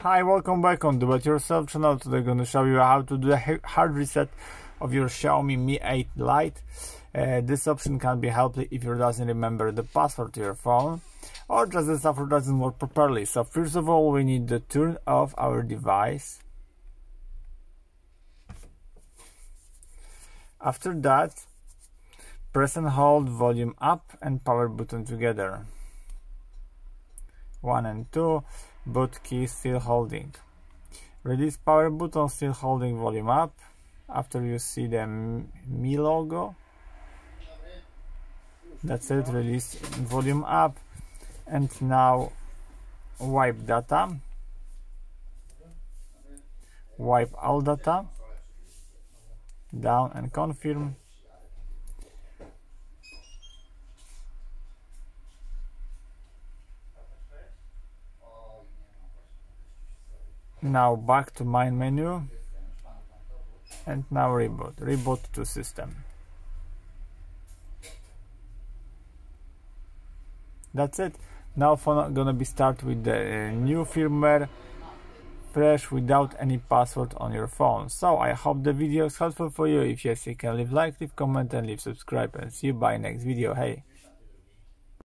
Hi, welcome back on Do It Yourself channel. Today I'm going to show you how to do a hard reset of your Xiaomi Mi8 Lite. This option can be helpful if you doesn't remember the password to your phone or just the software doesn't work properly. So first of all, we need to turn off our device. After that, press and hold volume up and power button together. 1 and 2, both keys still holding. Release power button, still holding volume up. After you see the Mi logo, that's it, release volume up. And now wipe data, wipe all data, down and confirm. Now back to main menu and now reboot to system. That's it. Now phone gonna be start with the new firmware, fresh, without any password on your phone. So I hope the video is helpful for you. If yes, you can leave like, leave comment and leave subscribe, and see you by next video. Hey.